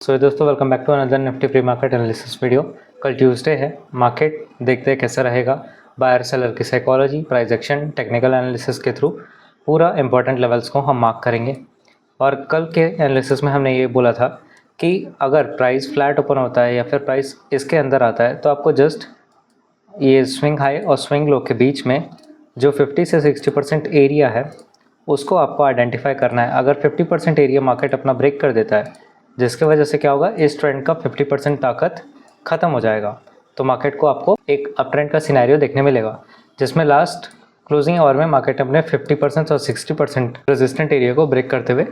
सो दोस्तों welcome back to another Nifty pre market analysis video. कल Tuesday है, market देखते हैं कैसा रहेगा। बायर सेलर की psychology, price action, technical analysis के थ्रू पूरा इंपॉर्टेंट लेवल्स को हम मार्क करेंगे। और कल के एनालिसिस में हमने ये बोला था कि अगर प्राइस फ्लैट ओपन होता है या फिर प्राइस इसके अंदर आता है तो आपको जस्ट ये स्विंग हाई और स्विंग लो के बीच में जो 50 से 60% एरिया है उसको आपको आइडेंटिफाई करना है। अगर 50% एरिया मार्केट अपना ब्रेक कर देता है, जिसके वजह से क्या होगा, इस ट्रेंड का 50% ताकत ख़त्म हो जाएगा, तो मार्केट को आपको एक अप ट्रेंड का सिनेरियो देखने मिलेगा, जिसमें लास्ट क्लोजिंग आवर में मार्केट अपने 50% और 60% रेजिस्टेंट एरिया को ब्रेक करते हुए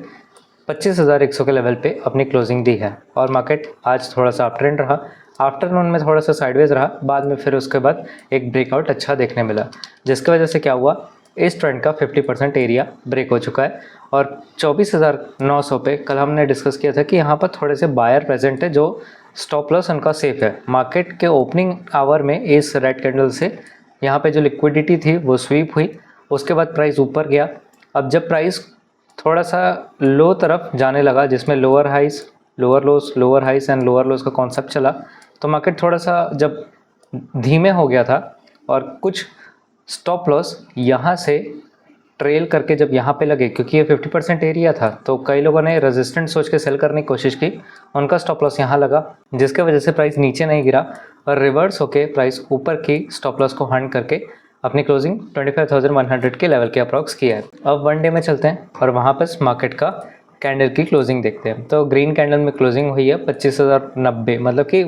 25,100 के लेवल पे अपनी क्लोजिंग दी है। और मार्केट आज थोड़ा सा अप ट्रेंड रहा, आफ्टरनून में थोड़ा सा साइडवेज रहा, बाद में फिर उसके बाद एक ब्रेकआउट अच्छा देखने मिला, जिसकी वजह से क्या हुआ, इस ट्रेंड का 50% एरिया ब्रेक हो चुका है। और 24,900 पे कल हमने डिस्कस किया था कि यहाँ पर थोड़े से बायर प्रेजेंट है, जो स्टॉप लॉस उनका सेफ है। मार्केट के ओपनिंग आवर में इस रेड कैंडल से यहाँ पे जो लिक्विडिटी थी वो स्वीप हुई, उसके बाद प्राइस ऊपर गया। अब जब प्राइस थोड़ा सा लो तरफ जाने लगा, जिसमें lower highs, lower lows, lower highs and lower lows का कॉन्सेप्ट चला, तो मार्केट थोड़ा सा जब धीमे हो गया था और कुछ स्टॉप लॉस यहाँ से ट्रेल करके जब यहाँ पे लगे, क्योंकि ये 50% एरिया था, तो कई लोगों ने रेजिस्टेंट सोच के सेल करने की कोशिश की, उनका स्टॉप लॉस यहाँ लगा, जिसके वजह से प्राइस नीचे नहीं गिरा और रिवर्स होके प्राइस ऊपर की स्टॉप लॉस को हंट करके अपनी क्लोजिंग 25,100 के लेवल के अप्रॉक्स किया है। अब वन डे में चलते हैं और वहाँ पर मार्केट का कैंडल की क्लोजिंग देखते हैं। तो ग्रीन कैंडल में क्लोजिंग हुई है 25,090, मतलब कि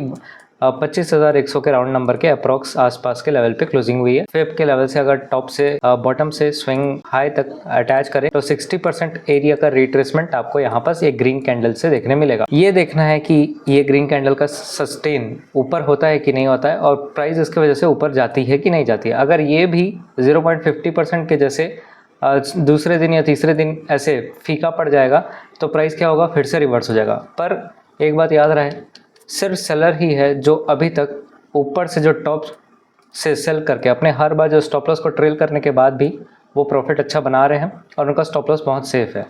25,100 के राउंड नंबर के अप्रॉक्स आसपास के लेवल पे क्लोजिंग हुई है। फिफ्थ के लेवल से अगर टॉप से बॉटम से स्विंग हाई तक अटैच करें तो 60% एरिया का रिट्रेसमेंट आपको यहाँ पास एक ग्रीन कैंडल से देखने मिलेगा। ये देखना है कि ये ग्रीन कैंडल का सस्टेन ऊपर होता है कि नहीं होता है और प्राइस इसकी वजह से ऊपर जाती है कि नहीं जाती है। अगर ये भी 0.50% के जैसे दूसरे दिन या तीसरे दिन ऐसे फीका पड़ जाएगा तो प्राइस क्या होगा, फिर से रिवर्स हो जाएगा। पर एक बात याद रहे, सिर्फ सेलर ही है जो अभी तक ऊपर से जो टॉप से सेल करके अपने हर बार जो स्टॉप लॉस को ट्रेल करने के बाद भी वो प्रॉफिट अच्छा बना रहे हैं और उनका स्टॉप लॉस बहुत सेफ है।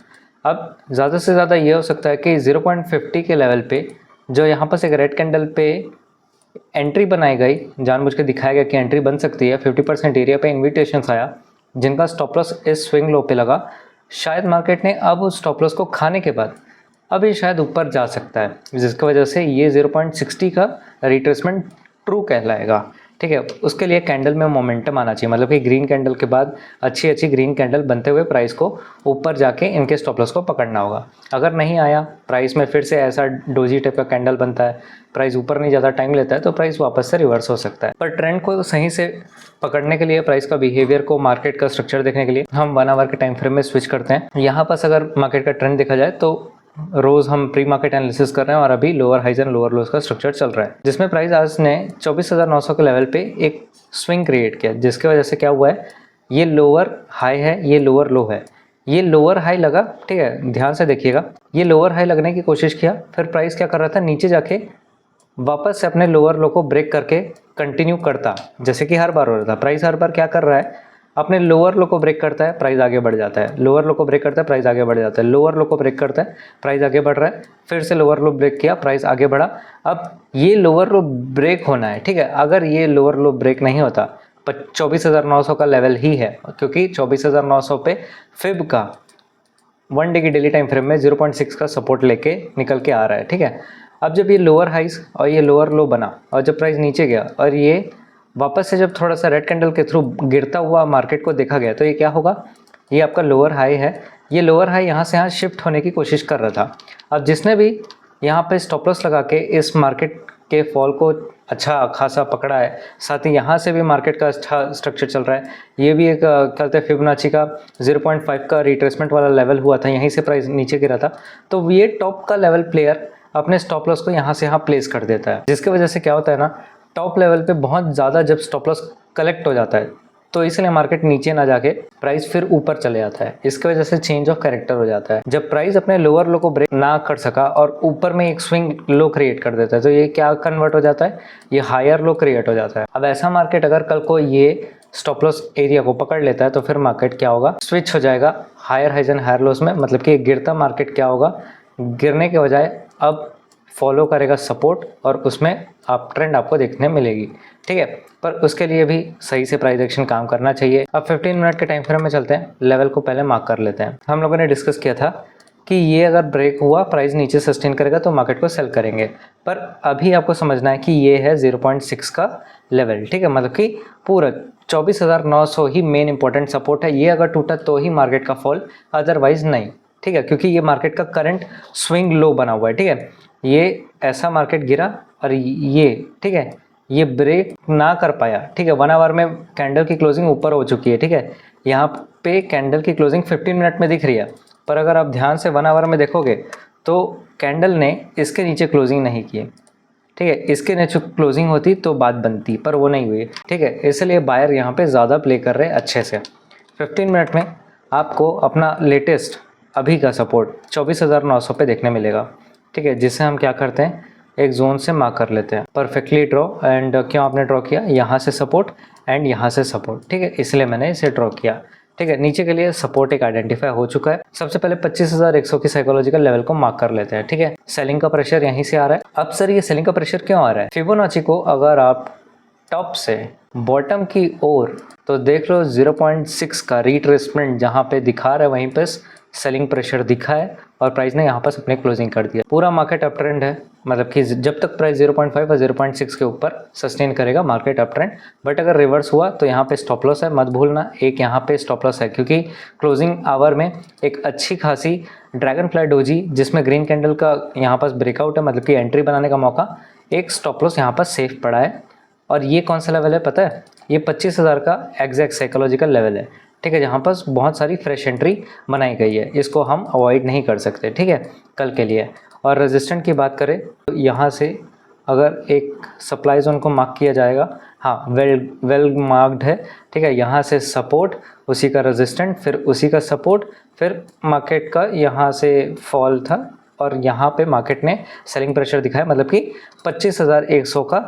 अब ज़्यादा से ज़्यादा ये हो सकता है कि 0.50 के लेवल पे जो यहाँ पर एक रेड कैंडल पे एंट्री बनाई गई, जानबूझ के दिखाया गया कि एंट्री बन सकती है, 50% एरिया पे इन्विटेशंस आया जिनका स्टॉप लॉस इस स्विंग लो पे लगा, शायद मार्केट ने अब उस स्टॉप लॉस को खाने के बाद अभी शायद ऊपर जा सकता है, जिसकी वजह से ये 0.60 का रिट्रेसमेंट ट्रू कहलाएगा। ठीक है, उसके लिए कैंडल में मोमेंटम आना चाहिए, मतलब कि ग्रीन कैंडल के बाद अच्छी ग्रीन कैंडल बनते हुए प्राइस को ऊपर जाके इनके स्टॉप लॉस को पकड़ना होगा। अगर नहीं आया, प्राइस में फिर से ऐसा डोजी टाइप का कैंडल बनता है, प्राइस ऊपर नहीं ज़्यादा टाइम लेता है, तो प्राइस वापस से रिवर्स हो सकता है। पर ट्रेंड को सही से पकड़ने के लिए, प्राइस का बिहेवियर को, मार्केट का स्ट्रक्चर देखने के लिए हम 1 आवर के टाइम फ्रेम में स्विच करते हैं। यहाँ पास अगर मार्केट का ट्रेंड देखा जाए तो रोज हम प्री मार्केट एनालिसिस कर रहे हैं और अभी lower highs and lower lows का स्ट्रक्चर चल रहा है, जिसमें प्राइस आज ने 24,900 के लेवल पे एक स्विंग क्रिएट किया, जिसके वजह से क्या हुआ है, ये लोअर हाई है, ये लोअर लो है, ये लोअर हाई लगा। ठीक है, ध्यान से देखिएगा, ये लोअर हाई लगने की कोशिश किया, फिर प्राइस क्या कर रहा था, नीचे जाके वापस से अपने लोअर लो को ब्रेक करके कंटिन्यू करता, जैसे कि हर बार हो रहा था। प्राइस हर बार क्या कर रहा है, अपने लोअर लो को ब्रेक करता है, प्राइस आगे बढ़ जाता है, लोअर लो को ब्रेक करता है, प्राइस आगे बढ़ जाता है, लोअर लो को ब्रेक करता है, प्राइस आगे बढ़ रहा है, फिर से लोअर लो ब्रेक किया, प्राइस आगे बढ़ा। अब ये लोअर लो ब्रेक होना है। ठीक है, अगर ये लोअर लो ब्रेक नहीं होता, 24,900 का लेवल ही है, क्योंकि 24,900 पे फिब का 1 डे की डेली टाइम फ्रेम में 0.6 का सपोर्ट लेके निकल के आ रहा है। ठीक है, अब जब ये लोअर हाइस और ये लोअर लो बना और जब प्राइस नीचे गया और ये वापस से जब थोड़ा सा रेड कैंडल के थ्रू गिरता हुआ मार्केट को देखा गया, तो ये क्या होगा, ये आपका लोअर हाई है, ये लोअर हाई यहाँ से यहाँ शिफ्ट होने की कोशिश कर रहा था। अब जिसने भी यहाँ पे स्टॉप लॉस लगा के इस मार्केट के फॉल को अच्छा खासा पकड़ा है, साथ ही यहाँ से भी मार्केट का अच्छा स्ट्रक्चर चल रहा है, ये भी एक कहते हैं फिबोनाची का 0.5 का रिट्रेसमेंट वाला लेवल हुआ था, यहीं से प्राइस नीचे गिरा था, तो ये टॉप का लेवल प्लेयर अपने स्टॉप लॉस को यहाँ से यहाँ प्लेस कर देता है, जिसकी वजह से क्या होता है ना, टॉप लेवल पे बहुत ज़्यादा जब स्टॉप लॉस कलेक्ट हो जाता है तो इसलिए मार्केट नीचे ना जाके प्राइस फिर ऊपर चले जाता है, इसकी वजह से चेंज ऑफ कैरेक्टर हो जाता है। जब प्राइस अपने लोअर लो को ब्रेक ना कर सका और ऊपर में एक स्विंग लो क्रिएट कर देता है, तो ये क्या कन्वर्ट हो जाता है, ये हायर लो क्रिएट हो जाता है। अब ऐसा मार्केट अगर कल को ये स्टॉप लॉस एरिया को पकड़ लेता है तो फिर मार्केट क्या होगा, स्विच हो जाएगा higher highs and higher lows में, मतलब कि गिरता मार्केट क्या होगा, गिरने के बजाय अब फॉलो करेगा सपोर्ट और उसमें अप ट्रेंड आपको देखने मिलेगी, ठीक है। पर उसके लिए भी सही से प्राइस एक्शन काम करना चाहिए। अब 15 मिनट के टाइम फ्रेम में चलते हैं, लेवल को पहले मार्क कर लेते हैं। हम लोगों ने डिस्कस किया था कि ये अगर ब्रेक हुआ, प्राइस नीचे सस्टेन करेगा तो मार्केट को सेल करेंगे। पर अभी आपको समझना है कि ये है 0.6 का लेवल, ठीक है। मतलब कि पूरा 24,900 ही मेन इंपॉर्टेंट सपोर्ट है। ये अगर टूटा तो ही मार्केट का फॉल, अदरवाइज नहीं, ठीक है। क्योंकि ये मार्केट का करंट स्विंग लो बना हुआ है, ठीक है। ये ऐसा मार्केट गिरा और ये, ठीक है, ये ब्रेक ना कर पाया, ठीक है। 1 आवर में कैंडल की क्लोजिंग ऊपर हो चुकी है, ठीक है। यहाँ पे कैंडल की क्लोजिंग 15 मिनट में दिख रही है, पर अगर आप ध्यान से 1 आवर में देखोगे तो कैंडल ने इसके नीचे क्लोजिंग नहीं की, ठीक है। इसके नीचे क्लोजिंग होती तो बात बनती, पर वो नहीं हुई, ठीक है। इसलिए बायर यहाँ पे ज़्यादा प्ले कर रहे हैं अच्छे से। 15 मिनट में आपको अपना लेटेस्ट अभी का सपोर्ट 24,900 पे देखने मिलेगा, ठीक है। जिसे हम क्या करते हैं, एक जोन से मार्क कर लेते हैं परफेक्टली ड्रॉ। एंड क्यों आपने ड्रॉ किया, यहाँ से सपोर्ट एंड यहाँ से सपोर्ट, ठीक है, इसलिए मैंने इसे ड्रॉ किया, ठीक है। नीचे के लिए सपोर्ट एक आइडेंटिफाई हो चुका है। सबसे पहले 25,100 की साइकोलॉजिकल लेवल को मार्क कर लेते हैं, ठीक है। सेलिंग का प्रेशर यहीं से आ रहा है। अब सर ये सेलिंग का प्रेशर क्यों आ रहा है, फिबोनाची को अगर आप टॉप से बॉटम की ओर तो देख लो 0.6 का रिट्रेसमेंट जहाँ पे दिखा रहा है वहीं पे सेलिंग प्रेशर दिखा है और प्राइस ने यहाँ पर अपने क्लोजिंग कर दिया। पूरा मार्केट अप ट्रेंड है, मतलब कि जब तक प्राइस 0.5 और 0.6 के ऊपर सस्टेन करेगा मार्केट अप ट्रेंड। बट अगर रिवर्स हुआ तो यहाँ पे स्टॉप लॉस है, मत भूलना। एक यहाँ पे स्टॉप लॉस है क्योंकि क्लोजिंग आवर में एक अच्छी खासी ड्रैगन फ्लाई डोजी जिसमें ग्रीन कैंडल का यहाँ पास ब्रेकआउट है, मतलब कि एंट्री बनाने का मौका, एक स्टॉप लॉस यहाँ पर सेफ पड़ा है। और ये कौन सा लेवल है पता है, ये 25,000 का एग्जैक्ट साइकोलॉजिकल लेवल है, ठीक है। जहाँ पर बहुत सारी फ्रेश एंट्री बनाई गई है, इसको हम अवॉइड नहीं कर सकते, ठीक है, कल के लिए। और रेजिस्टेंट की बात करें तो यहाँ से अगर एक सप्लाई जोन को मार्क किया जाएगा, हाँ वेल मार्क्ड है, ठीक है। यहाँ से सपोर्ट, उसी का रेजिस्टेंट, फिर उसी का सपोर्ट, फिर मार्केट का यहाँ से फॉल था और यहाँ पे मार्केट ने सेलिंग प्रेशर दिखाया, मतलब कि 25,100 का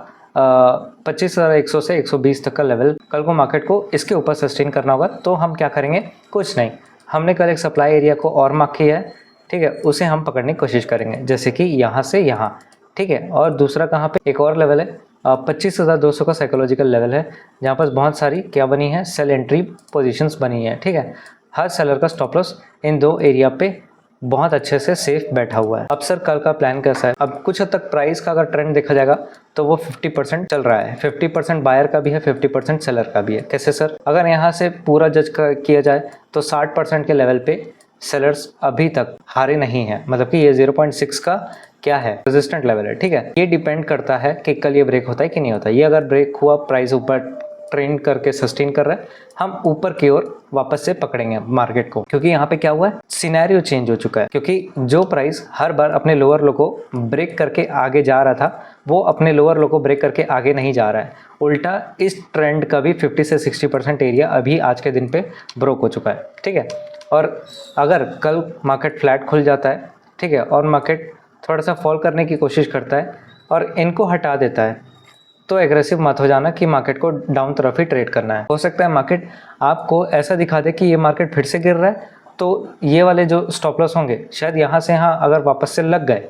25,100 से 120 तक का लेवल कल को मार्केट को इसके ऊपर सस्टेन करना होगा। तो हम क्या करेंगे, कुछ नहीं, हमने कल एक सप्लाई एरिया को और मार्क किया है, ठीक है, उसे हम पकड़ने की कोशिश करेंगे, जैसे कि यहाँ से यहाँ, ठीक है। और दूसरा कहाँ पे एक और लेवल है 25,200 का साइकोलॉजिकल लेवल है, जहाँ पर बहुत सारी क्या बनी है, सेल एंट्री पोजीशंस बनी है, ठीक है। हर सेलर का स्टॉप लॉस इन दो एरिया पे बहुत अच्छे से सेफ बैठा हुआ है। अब सर कल का प्लान कैसा है, अब कुछ हद तक प्राइस का अगर ट्रेंड देखा जाएगा तो वो 50% चल रहा है, 50% बायर का भी है, 50% सेलर का भी है। कैसे सर, अगर यहाँ से पूरा जज किया जाए तो 60% के लेवल पे सेलर्स अभी तक हारे नहीं है, मतलब कि ये 0.6 का क्या है, रेजिस्टेंट लेवल है, ठीक है। ये डिपेंड करता है कि कल ये ब्रेक होता है कि नहीं होता। ये अगर ब्रेक हुआ, प्राइस ऊपर ट्रेंड करके सस्टेन कर रहा है, हम ऊपर की ओर वापस से पकड़ेंगे मार्केट को, क्योंकि यहाँ पे क्या हुआ है, सिनेरियो चेंज हो चुका है। क्योंकि जो प्राइस हर बार अपने लोअर लो को ब्रेक करके आगे जा रहा था, वो अपने लोअर लो को ब्रेक करके आगे नहीं जा रहा है, उल्टा इस ट्रेंड का भी 50 से 60% एरिया अभी आज के दिन पे ब्रोक हो चुका है, ठीक है। और अगर कल मार्केट फ्लैट खुल जाता है, ठीक है, और मार्केट थोड़ा सा फॉल करने की कोशिश करता है और इनको हटा देता है, तो एग्रेसिव मत हो जाना कि मार्केट को डाउन तरफ ही ट्रेड करना है। हो सकता है मार्केट आपको ऐसा दिखा दे कि ये मार्केट फिर से गिर रहा है, तो ये वाले जो स्टॉप लॉस होंगे शायद यहाँ से यहाँ अगर वापस से लग गए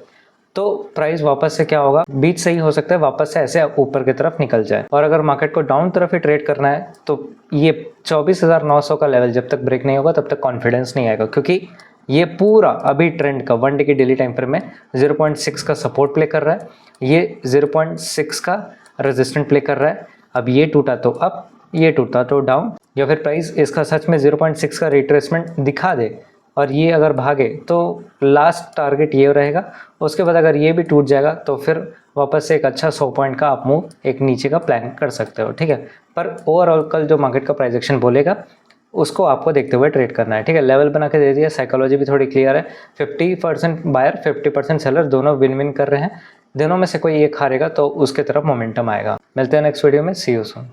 तो प्राइस वापस से क्या होगा, बीच से ही हो सकता है वापस से ऐसे ऊपर की तरफ निकल जाए। और अगर मार्केट को डाउन तरफ ही ट्रेड करना है तो ये 24,900 का लेवल जब तक ब्रेक नहीं होगा तब तक कॉन्फिडेंस नहीं आएगा, क्योंकि ये पूरा अभी ट्रेंड का 1 डे की डेली टाइम फ्रेम में 0.6 का सपोर्ट प्ले कर रहा है, ये 0.6 का रेजिस्टेंट प्ले कर रहा है। अब ये टूटा तो अप, ये टूटा तो डाउन, या फिर प्राइस इसका सच में 0.6 का रिट्रेसमेंट दिखा दे और ये अगर भागे तो लास्ट टारगेट ये रहेगा। उसके बाद अगर ये भी टूट जाएगा तो फिर वापस से एक अच्छा 100 पॉइंट का आप मूव एक नीचे का प्लान कर सकते हो, ठीक है। पर ओवरऑल कल जो मार्केट का प्राइस एक्शन बोलेगा उसको आपको देखते हुए ट्रेड करना है, ठीक है। लेवल बना के दे दिया, साइकोलॉजी भी थोड़ी क्लियर है, 50% बायर 50% सेलर दोनों विन विन कर रहे हैं। दोनों में से कोई एक हारेगा तो उसके तरफ मोमेंटम आएगा। मिलते हैं नेक्स्ट वीडियो में, सी यू सून।